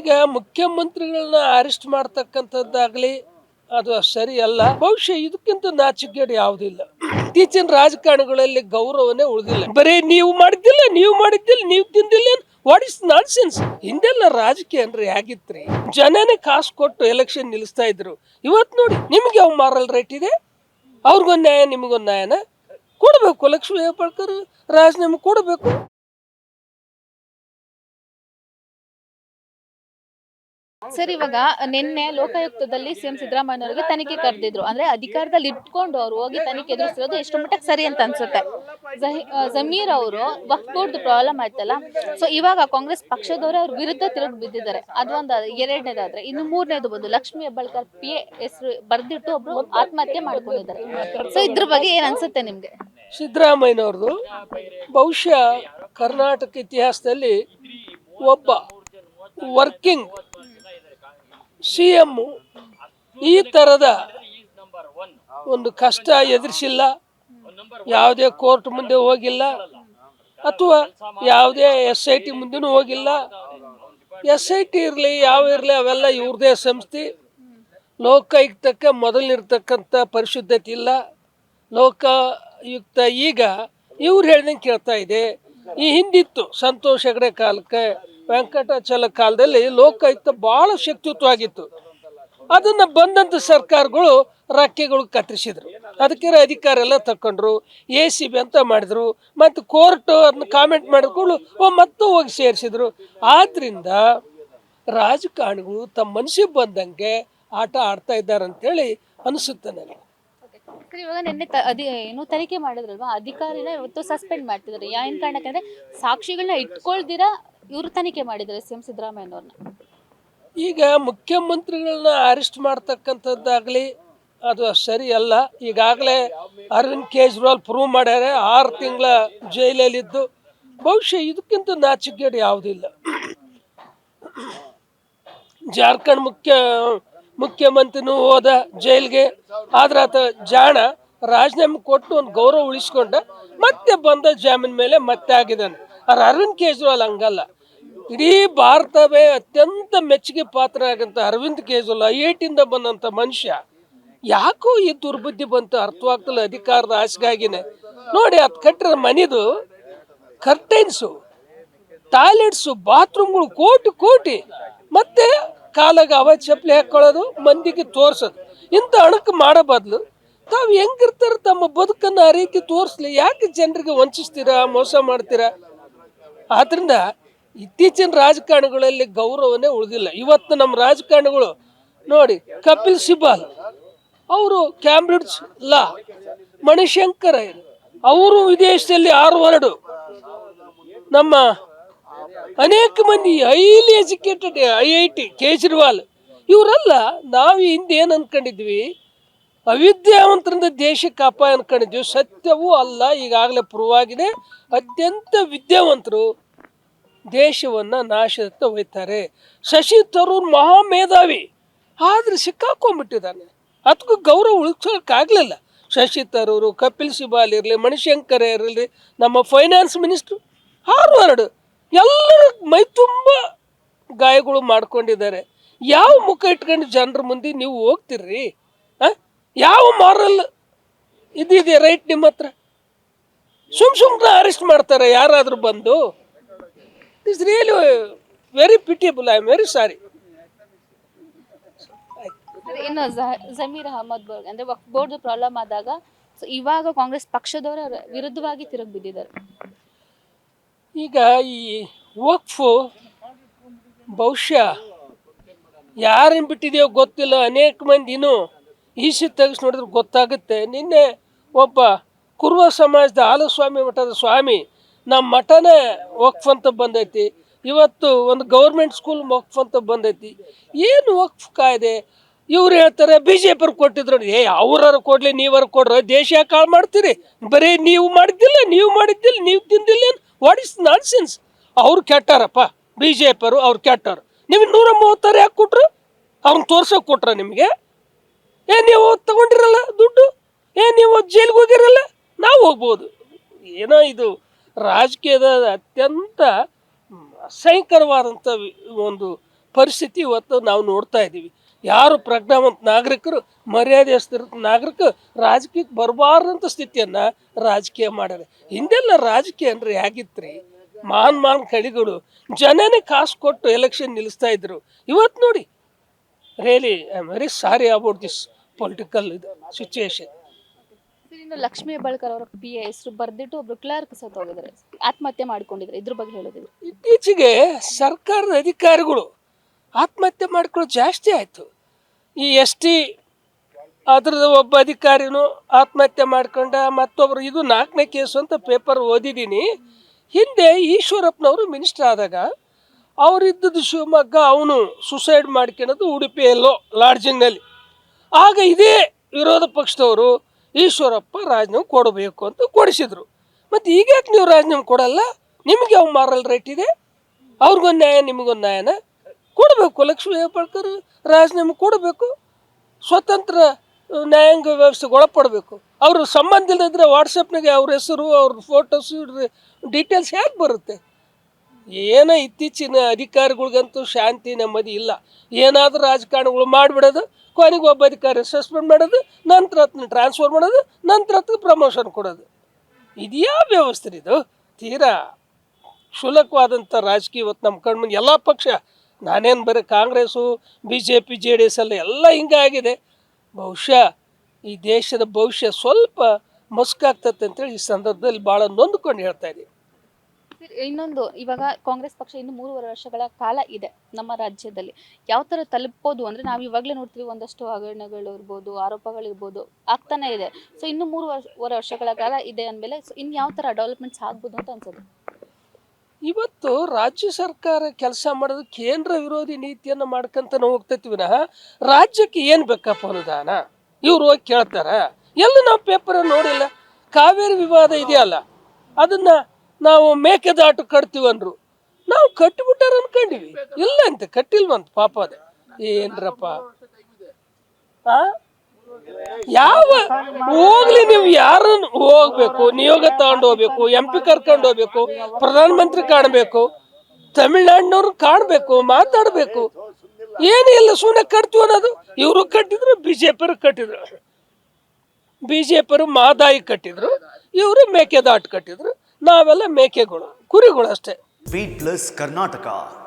ಈಗ ಮುಖ್ಯಮಂತ್ರಿಗಳನ್ನ ಅರೆಸ್ಟ್ ಮಾಡ್ತಕ್ಕಂಥದ್ದಾಗಲಿ ಅದು ಸರಿ ಅಲ್ಲ. ಬಹುಶಃ ಇದಕ್ಕಿಂತ ನಾಚಿಕೆಗೇಡು ಯಾವುದಿಲ್ಲ. ಇತ್ತೀಚಿನ ರಾಜಕಾರಣಗಳಲ್ಲಿ ಗೌರವನೇ ಉಳಿದಿಲ್ಲ. ಬರೀ ನೀವು ಮಾಡಿದ್ದಿಲ್ಲ ನೀವು ತಿಂದಿಲ್ಲ, ವಾಟ್ ಇಸ್ ನಾನ್ ಸೆನ್ಸ್. ಹಿಂದೆಲ್ಲ ರಾಜಕೀಯ ಅಂದ್ರೆ ಹೇಗಿತ್ರಿ? ಜನನೇ ಕಾಸು ಕೊಟ್ಟು ಎಲೆಕ್ಷನ್ ನಿಲ್ಲಿಸ್ತಾ ಇದ್ರು. ಇವತ್ತು ನೋಡಿ ನಿಮ್ಗೆ ಯಾವ ಮಾರಲ್ ರೈಟ್ ಇದೆ? ಅವ್ರಿಗೊಂದು ನ್ಯಾಯ ನಿಮಗೊಂದು ನ್ಯಾಯನ ಕೊಡಬೇಕು. ಲಕ್ಷ್ಮೀ ಹೆಬ್ಬಾಳ್ಕರ್ ರಾಜೀನಾಮೆ ಕೊಡಬೇಕು. ಸರ್, ಇವಾಗ ನಿನ್ನೆ ಲೋಕಾಯುಕ್ತದಲ್ಲಿ ಸಿಎಂ ಸಿದ್ದರಾಮಯ್ಯನವರಿಗೆ ತನಿಖೆ ಕರೆದಿದ್ರು. ಅಂದ್ರೆ ಅಧಿಕಾರದಲ್ಲಿ ಇಟ್ಕೊಂಡು ಅವ್ರು ಹೋಗಿ ತನಿಖೆ ಎದುರಿಸಿರೋದು ಎಷ್ಟು ಮಟ್ಟಕ್ಕೆ ಸರಿ ಅಂತ ಅನ್ಸುತ್ತೆ. ಜಮೀರ್ ಅವರು ವಕ್ಫ್ ಬೋರ್ಡ್ ಪ್ರಾಬ್ಲಮ್ ಆಯ್ತಲ್ಲ, ಸೊ ಇವಾಗ ಕಾಂಗ್ರೆಸ್ ಪಕ್ಷದವರು ಅವ್ರ ವಿರುದ್ಧ ತಿರುಗಿ ಬಿದ್ದಿದ್ದಾರೆ. ಅದೊಂದು ಎರಡನೇದಾದ್ರೆ, ಇನ್ನು ಮೂರನೇದು ಬಂದು ಲಕ್ಷ್ಮೀ ಹೆಬ್ಬಾಳ್ಕರ್ PA ಹೆಸರು ಬರ್ದಿಟ್ಟು ಒಬ್ರು ಆತ್ಮಹತ್ಯೆ ಮಾಡ್ಕೊಂಡಿದ್ದಾರೆ. ಸೊ ಇದ್ರ ಬಗ್ಗೆ ಏನ್ ಅನ್ಸುತ್ತೆ ನಿಮ್ಗೆ? ಸಿದ್ದರಾಮಯ್ಯನವ್ರದ್ದು ಬಹುಶಃ ಕರ್ನಾಟಕ ಇತಿಹಾಸದಲ್ಲಿ ಒಬ್ಬ ವರ್ಕಿಂಗ್ CM ಈ ತರದ ಒಂದು ಕಷ್ಟ ಎದುರಿಸಿಲ್ಲ. ಯಾವುದೇ ಕೋರ್ಟ್ ಮುಂದೆ ಹೋಗಿಲ್ಲ ಅಥವಾ ಯಾವುದೇ SIT ಮುಂದೆನೂ ಹೋಗಿಲ್ಲ. SIT ಇರಲಿ ಯಾವ ಇರಲಿ ಅವೆಲ್ಲ ಇವ್ರದೇ ಸಂಸ್ಥೆ. ಲೋಕಾಯುಕ್ತಕ್ಕೆ ಮೊದಲಿರ್ತಕ್ಕಂಥ ಪರಿಶುದ್ಧತೆ ಇಲ್ಲ. ಲೋಕಾಯುಕ್ತ ಈಗ ಇವ್ರು ಹೇಳ್ದಂಗೆ ಕೇಳ್ತಾ ಇದೆ. ಈ ಹಿಂದಿತ್ತು ಸಂತೋಷ್ ಹೆಗಡೆ ಕಾಲಕ್ಕೆ, ವೆಂಕಟಾಚಲ ಕಾಲದಲ್ಲಿ ಲೋಕಾಯುಕ್ತ ಬಹಳ ಶಕ್ತಿಯುತವಾಗಿತ್ತು. ಅದನ್ನ ಬಂದಂತ ಸರ್ಕಾರಗಳು ರಕ್ಕೆಗಳು ಕತ್ತರಿಸಿದ್ರು. ಅದಕ್ಕೆ ಅಧಿಕಾರ ಎಲ್ಲ ತಕೊಂಡ್ರು, ACB ಅಂತ ಮಾಡಿದ್ರು. ಮತ್ತು ಕೋರ್ಟ್ ಅದನ್ನ ಕಾಮೆಂಟ್ ಮಾಡಿದ್ರು, ಮತ್ತೆ ಹೋಗಿ ಸೇರಿಸಿದ್ರು. ಆದ್ರಿಂದ ರಾಜಕಾರಣಿಗಳು ತಮ್ಮ ಮನಸ್ಸಿಗೆ ಬಂದಂಗೆ ಆಟ ಆಡ್ತಾ ಇದ್ದಾರೆ ಅಂತೇಳಿ ಅನಿಸುತ್ತೆ ನನಗೆ. ಇವಾಗ ನಿನ್ನೆ ಏನು ತನಿಖೆ ಮಾಡಿದ್ರಲ್ವಾ, ಅಧಿಕಾರಿನ ಇವತ್ತು ಸಸ್ಪೆಂಡ್ ಮಾಡ್ತಿದ್ದಾರೆ. ಏನ್ ಕಾರಣಕ್ಕೆ ಅಂದ್ರೆ ಸಾಕ್ಷಿಗಳನ್ನ ಇಟ್ಕೊಳ್ದಿರಾ ಇವರು ತನಿಖೆ ಮಾಡಿದ್ದಾರೆ ಸಿಎಂ ಸಿದ್ದರಾಮಯ್ಯನವ್ರನ್ನ. ಈಗ ಮುಖ್ಯಮಂತ್ರಿಗಳನ್ನ ಅರೆಸ್ಟ್ ಮಾಡ್ತಕ್ಕಂಥದ್ದಾಗಲಿ ಅದು ಸರಿ ಅಲ್ಲ. ಈಗಾಗಲೇ ಅರವಿಂದ್ ಕೇಜ್ರಿವಾಲ್ ಪ್ರೂವ್ ಮಾಡ್ಯಾರೆ 6 ತಿಂಗಳ ಜೈಲಲ್ಲಿದ್ದು. ಬಹುಶಃ ಇದಕ್ಕಿಂತ ನಾಚಿಕೆಗೇಡು ಯಾವುದಿಲ್ಲ. ಜಾರ್ಖಂಡ್ ಮುಖ್ಯಮಂತ್ರಿನೂ ಹೋದ ಜೈಲ್ಗೆ, ಆದ್ರೆ ಆತ ಜಾಣ ರಾಜೀನಾಮೆ ಕೊಟ್ಟು ಒಂದು ಗೌರವ ಉಳಿಸ್ಕೊಂಡ ಮತ್ತೆ ಬಂದ ಜಾಮೀನ್ ಮೇಲೆ ಮತ್ತೆ ಆಗಿದ್ದಾನೆ. ಆದ್ರೆ ಅರವಿಂದ್ ಕೇಜ್ರಿವಾಲ್ ಹಂಗಲ್ಲ. ಇಡೀ ಭಾರತವೇ ಅತ್ಯಂತ ಮೆಚ್ಚುಗೆ ಪಾತ್ರ ಆಗಂತ ಅರವಿಂದ್ ಕೇಜ್ರಿವಾಲ್ IIT ಬಂದಂತ ಮನುಷ್ಯ ಯಾಕೋ ಈ ದುರ್ಬುದ್ಧಿ ಬಂತು ಅರ್ಥವಾಗ್ತಲ್ಲ. ಅಧಿಕಾರದ ಆಸೆಗಾಗಿನೇ ನೋಡಿ ಅದು ಕಟ್ಟಿರೋ ಮನೆದು ಕರ್ಟೈನ್ಸು, ಟಾಯ್ಲೆಟ್ಸು, ಬಾತ್ರೂಮ್ಗಳು ಕೋಟಿ ಮತ್ತೆ ಕಾಲಾಗ ಅವ ಚಪ್ಪಲಿ ಹಾಕೊಳ್ಳೋದು, ಮಂದಿಗೆ ತೋರ್ಸೋದು. ಇಂಥ ಅಣಕು ಮಾಡೋ ಬದಲು ತಾವು ಹೆಂಗಿರ್ತಾರೆ ತಮ್ಮ ಬದುಕನ್ನು ಆ ರೀತಿ ತೋರಿಸ್ಲಿ. ಯಾಕೆ ಜನರಿಗೆ ವಂಚಿಸ್ತೀರಾ, ಮೋಸ ಮಾಡ್ತೀರಾ? ಆದ್ರಿಂದ ಇತ್ತೀಚಿನ ರಾಜಕಾರಣಗಳಲ್ಲಿ ಗೌರವನೇ ಉಳಿದಿಲ್ಲ. ಇವತ್ತು ನಮ್ಮ ರಾಜಕಾರಣಿಗಳು ನೋಡಿ, ಕಪಿಲ್ ಸಿಬಾಲ್ ಅವರು ಕ್ಯಾಂಬ್ರಿಡ್ಜ್ ಲಾ, ಮಣಿಶಂಕರ್ ಅವರು ವಿದೇಶದಲ್ಲಿ ಹಾರ್ವರ್ಡ್, ನಮ್ಮ ಅನೇಕ ಮಂದಿ ಹೈಲಿ ಎಜುಕೇಟೆಡ್ IIT, ಕೇಜ್ರಿವಾಲ್ ಇವರೆಲ್ಲ ನಾವು ಹಿಂದೆ ಏನು ಅನ್ಕೊಂಡಿದ್ವಿ, ಅವಿದ್ಯಾವಂತರಿಂದ ದೇಶಕ್ಕೆ ಅಪಾಯ ಅನ್ಕೊಂಡಿದ್ವಿ. ಸತ್ಯವೂ ಅಲ್ಲ, ಈಗಾಗಲೇ ಪ್ರೂವ್ ಆಗಿದೆ. ಅತ್ಯಂತ ವಿದ್ಯಾವಂತರು ದೇಶವನ್ನು ನಾಶದತ್ತ ಒಯ್ತಾರೆ. ಶಶಿ ತರೂರ್ ಮಹಾಮೇಧಾವಿ, ಆದ್ರೆ ಸಿಕ್ಕಾಕೊಂಡ್ಬಿಟ್ಟಿದ್ದಾನೆ. ಅದಕ್ಕೂ ಗೌರವ ಉಳಿಸೋಕ್ಕಾಗಲಿಲ್ಲ. ಶಶಿ ತರೂರು, ಕಪಿಲ್ ಸಿಬಾಲ್ ಇರಲಿ, ಮಣಿಶಂಕರ್ ಇರಲಿ, ನಮ್ಮ ಫೈನಾನ್ಸ್ ಮಿನಿಸ್ಟ್ರು, ಹಾರ್ವರ್ಡ್ ಎಲ್ಲರೂ ಮೈ ತುಂಬ ಗಾಯಗಳು ಮಾಡ್ಕೊಂಡಿದ್ದಾರೆ. ಯಾವ ಮುಖ ಇಟ್ಕೊಂಡು ಜನರ ಮುಂದೆ ನೀವು ಹೋಗ್ತಿರ್ರಿ? ಯಾವ ಮಾರಲ್ ಇದಿದೆ ರೈಟ್ ನಿಮ್ಮ ಹತ್ರ? ಸುಮ್ಮನೆ ಅರೆಸ್ಟ್ ಮಾಡ್ತಾರೆ ಯಾರಾದರೂ ಬಂದು. It's really very pitiable. I am very sorry. ಇನ್ನು ಜಮೀರ್ ಅಹಮದ್ ಅಂದ್ರೆ ವಕ್ಫ್ ಬೋರ್ಡ್ ಪ್ರಾಬ್ಲಮ್ ಆದಾಗ ಇವಾಗ ಕಾಂಗ್ರೆಸ್ ಪಕ್ಷದವರ ವಿರುದ್ಧವಾಗಿ ತಿರುಗಿ ಬಿದ್ದಿದ್ದಾರೆ. ಈಗ ಈ ವಕ್ಫ್ ಬಹುಶಃ ಯಾರನ್ನು ಬಿಟ್ಟಿದೆಯೋ ಗೊತ್ತಿಲ್ಲ. ಅನೇಕ ಮಂದಿ ಇನ್ನೂ ತೆಗೆಸಿ ನೋಡಿದ್ರೆ ಗೊತ್ತಾಗುತ್ತೆ. ನಿನ್ನೆ ಒಬ್ಬ ಕುರುವ ಸಮಾಜದ ಹಾಲಸ್ವಾಮಿ ಮಠದ ಸ್ವಾಮಿ, ನಮ್ಮ ಮಠನೇ ವಕ್ಫ್ ಅಂತ ಬಂದೈತಿ, ಇವತ್ತು ಒಂದು ಗೌರ್ಮೆಂಟ್ ಸ್ಕೂಲ್ ವಕ್ಫ್ ಅಂತ ಬಂದೈತಿ. ಏನು ವಕ್ಫ್ ಕಾಯ್ದೆ? ಇವ್ರು ಹೇಳ್ತಾರೆ BJP ಕೊಟ್ಟಿದ್ರು. ಅವ್ರಾರು ಕೊಡ್ಲಿ, ನೀವಾರು ಕೊಡ್ರ, ದೇಶ ಯಾಕೆ ಹಾಳು ಮಾಡ್ತೀರಿ? ಬರೀ ನೀವು ಮಾಡಿದ್ದಿಲ್ಲ ನೀವು ತಿಂದಿಲ್ಲ, ವಾಟ್ ಇಸ್ ನಾನ್ ಸೆನ್ಸ್. ಅವ್ರು ಕೆಟ್ಟಾರಪ್ಪ, BJP ಅವ್ರು ಕೆಟ್ಟಾರ. ನಿಮಗೆ 136 ಯಾಕೆ ಕೊಟ್ರು? ಅವ್ರನ್ನ ತೋರ್ಸೋಕೆ ಕೊಟ್ರ ನಿಮಗೆ? ನೀವು ತಗೊಂಡಿರಲ್ಲ ದುಡ್ಡು, ನೀವು ಜೈಲಿಗೆ ಹೋಗಿರಲ್ಲ, ನಾವು ಹೋಗ್ಬೋದು. ಏನೋ ಇದು ರಾಜಕೀಯದ ಅತ್ಯಂತ ಅಸಹ್ಯಕರವಾದಂಥ ಒಂದು ಪರಿಸ್ಥಿತಿ ಇವತ್ತು ನಾವು ನೋಡ್ತಾ ಇದ್ದೀವಿ. ಯಾರು ಪ್ರಜ್ಞಾವಂತ ನಾಗರಿಕರು, ಮರ್ಯಾದೆಸ್ತಿರ ನಾಗರಿಕ ರಾಜಕೀಯಕ್ಕೆ ಬರಬಾರ್ದಂಥ ಸ್ಥಿತಿಯನ್ನು ರಾಜಕೀಯ ಮಾಡ್ಯಾರ. ಹಿಂದೆಲ್ಲ ರಾಜಕೀಯ ಅಂದ್ರೆ ಹೇಗಿತ್ತು ರೀ? ಮಾನ್ ಕಡಿಗಳು ಜನನೇ ಕಾಸು ಕೊಟ್ಟು ಎಲೆಕ್ಷನ್ ನಿಲ್ಲಿಸ್ತಾ ಇದ್ರು. ಇವತ್ತು ನೋಡಿ, really I am very sorry about this political ಇದು ಸಿಚುವೇಶನ್. ಇನ್ನು ಲಕ್ಷ್ಮೀ ಹೆಬ್ಬಾಳ್ಕರ್ ಅವರ PA ಹೆಸರು ಬರೆದಿಟ್ಟು ಒಬ್ರು ಕ್ಲರ್ಕ್ ಸತ್ತು ಹೋಗಿದ್ದಾರೆ, ಆತ್ಮಹತ್ಯೆ ಮಾಡ್ಕೊಂಡಿದ್ದಾರೆ. ಇದ್ರ ಬಗ್ಗೆ ಹೇಳೋದಿಲ್ಲ. ಇತ್ತೀಚೆಗೆ ಸರ್ಕಾರದ ಅಧಿಕಾರಿಗಳು ಆತ್ಮಹತ್ಯೆ ಮಾಡ್ಕೊಳ್ಳೋದು ಜಾಸ್ತಿ ಆಯಿತು. ಈ ST ಅದ್ರದ್ದು ಒಬ್ಬ ಅಧಿಕಾರಿನೂ ಆತ್ಮಹತ್ಯೆ ಮಾಡ್ಕೊಂಡ, ಮತ್ತೊಬ್ಬರು, ಇದು 4ನೇ ಕೇಸು ಅಂತ ಪೇಪರ್ ಓದಿದ್ದೀನಿ. ಹಿಂದೆ ಈಶ್ವರಪ್ಪನವರು ಮಿನಿಸ್ಟರ್ ಆದಾಗ ಅವರಿದ್ದದ್ದು ಶಿವಮೊಗ್ಗ, ಅವನು ಸುಸೈಡ್ ಮಾಡ್ಕೊಳ್ಳೋದು ಉಡುಪಿಯಲ್ಲೋ ಲಾಡ್ಜಿಂಗ್ನಲ್ಲಿ. ಆಗ ಇದೇ ವಿರೋಧ ಪಕ್ಷದವರು ಈಶ್ವರಪ್ಪ ರಾಜೀನಾಮೆ ಕೊಡಬೇಕು ಅಂತ ಕೊಡಿಸಿದ್ರು. ಮತ್ತು ಈಗ್ಯಾಕೆ ನೀವು ರಾಜೀನಾಮೆ ಕೊಡಲ್ಲ? ನಿಮಗೆ ಯಾವ ಮಾರಲ್ ರೈಟ್ ಇದೆ? ಅವ್ರಿಗೊಂದು ನ್ಯಾಯ, ನಿಮಗೊಂದು ನ್ಯಾಯನ ಕೊಡಬೇಕು. ಲಕ್ಷ್ಮೀ ಹೆಬ್ಬಾಳ್ಕರ್ ರಾಜೀನಾಮೆ ಕೊಡಬೇಕು. ಸ್ವತಂತ್ರ ನ್ಯಾಯಾಂಗ ವ್ಯವಸ್ಥೆಗೆ ಒಳಪಡಬೇಕು. ಅವರು ಸಂಬಂಧ ಇಲ್ಲದಿದ್ದರೆ ವಾಟ್ಸಪ್ನಾಗೆ ಅವ್ರ ಹೆಸರು, ಅವ್ರ ಫೋಟೋಸ್, ಡೀಟೇಲ್ಸ್ ಹೇಗೆ ಬರುತ್ತೆ? ಏನೋ ಇತ್ತೀಚಿನ ಅಧಿಕಾರಿಗಳಿಗಂತೂ ಶಾಂತಿ ನೆಮ್ಮದಿ ಇಲ್ಲ. ಏನಾದರೂ ರಾಜಕಾರಣಿಗಳು ಮಾಡಿಬಿಡೋದು, ಕೊನೆಗೆ ಒಬ್ಬ ಅಧಿಕಾರಿ ಸಸ್ಪೆಂಡ್ ಮಾಡೋದು, ನಂತರ ಅದನ್ನ ಟ್ರಾನ್ಸ್ಫರ್ ಮಾಡೋದು, ನಂತರ ಅದಕ್ಕೆ ಪ್ರಮೋಷನ್ ಕೊಡೋದು. ಇದ್ಯಾ ವ್ಯವಸ್ಥೆ ಇದು? ತೀರಾ ಕ್ಷುಲ್ಲಕವಾದಂಥ ರಾಜಕೀಯ ಇವತ್ತು ನಮ್ಮ ಕಣ್ಮುಂದೆ ಎಲ್ಲ ಪಕ್ಷ, ನಾನೇನು ಬರೀ ಕಾಂಗ್ರೆಸ್ಸು, BJP JDS ಎಲ್ಲ ಹಿಂಗೆ ಆಗಿದೆ. ಬಹುಶಃ ಈ ದೇಶದ ಭವಿಷ್ಯ ಸ್ವಲ್ಪ ಮಸ್ಕಾಗ್ತದೆ ಅಂತೇಳಿ ಈ ಸಂದರ್ಭದಲ್ಲಿ ಭಾಳ ನೊಂದ್ಕೊಂಡು ಹೇಳ್ತಾ ಇದ್ದೀನಿ. ಇನ್ನೊಂದು, ಇವಾಗ ಕಾಂಗ್ರೆಸ್ ಪಕ್ಷ ಇನ್ನು 3 ವರ್ಷಗಳ ಕಾಲ ಇದೆ ನಮ್ಮ ರಾಜ್ಯದಲ್ಲಿ. ಯಾವ ಥರ ತಲುಪೋದು ಅಂದರೆ, ನಾವು ಇವಾಗಲೇ ನೋಡ್ತೀವಿ ಒಂದಷ್ಟು ಹಗರಣಗಳು ಇರ್ಬೋದು, ಆರೋಪಗಳಿರ್ಬೋದು ಆಗ್ತಾನೆ ಇದೆ. ಸೊ ಇನ್ನು 3 ವರ್ಷಗಳ ಕಾಲ ಇದೆ ಅಂದಮೇಲೆ ಇನ್ನು ಯಾವ ಥರ ಡೆವಲಪ್ಮೆಂಟ್ಸ್ ಆಗ್ಬೋದು ಅಂತ ಅನ್ಸೋದು? ಇವತ್ತು ರಾಜ್ಯ ಸರ್ಕಾರ ಕೆಲಸ ಮಾಡೋದು ಕೇಂದ್ರ ವಿರೋಧಿ ನೀತಿಯನ್ನು ಮಾಡ್ಕೊಂತಾನೆ ಹೋಗ್ತೈತಿ ವಿನಃ ರಾಜ್ಯಕ್ಕೆ ಏನು ಬೇಕಪ್ಪ ಅನುದಾನ ಇವ್ರು ಹೋಗಿ ಕೇಳ್ತಾರ? ಎಲ್ಲ ನಾವು ಪೇಪರ್ ನೋಡಿಲ್ಲ. ಕಾವೇರಿ ವಿವಾದ ಇದೆಯಲ್ಲ, ಅದನ್ನು ನಾವು ಮೇಕೆದಾಟು ಕಟ್ತೀವಿ ಅಂದರು. ನಾವು ಕಟ್ಟಿಬಿಟ್ಟಾರ ಅನ್ಕೊಂಡಿವಿ. ಇಲ್ಲ ಅಂತ ಕಟ್ಟಿಲ್ವಂತ ಪಾಪ. ಅದೇ ಏನ್ರಪ್ಪ, ಯಾವ ಹೋಗ್ಲಿ, ನೀವು ಯಾರನ್ನು ಹೋಗ್ಬೇಕು, ನಿಯೋಗ ತಗೊಂಡು ಹೋಗ್ಬೇಕು, MP ಕರ್ಕೊಂಡು ಹೋಗ್ಬೇಕು, ಪ್ರಧಾನಮಂತ್ರಿ ಕಾಣಬೇಕು, ತಮಿಳ್ನಾಡಿನವ್ರು ಕಾಣಬೇಕು, ಮಾತಾಡಬೇಕು. ಏನಿಲ್ಲ, ಸುಮ್ಮನೆ ಕಟ್ತೀವಿ ಅನ್ನೋದು. ಇವರು ಕಟ್ಟಿದ್ರು, BJP ಕಟ್ಟಿದ್ರು. BJP ಮಾದಾಯಿ ಕಟ್ಟಿದ್ರು, ಇವರು ಮೇಕೆದಾಟು ಕಟ್ಟಿದ್ರು. ನಾವೆಲ್ಲ ಮೇಕೆಗಳು, ಕುರಿಗಳು ಅಷ್ಟೇ. Speed Plus Karnataka.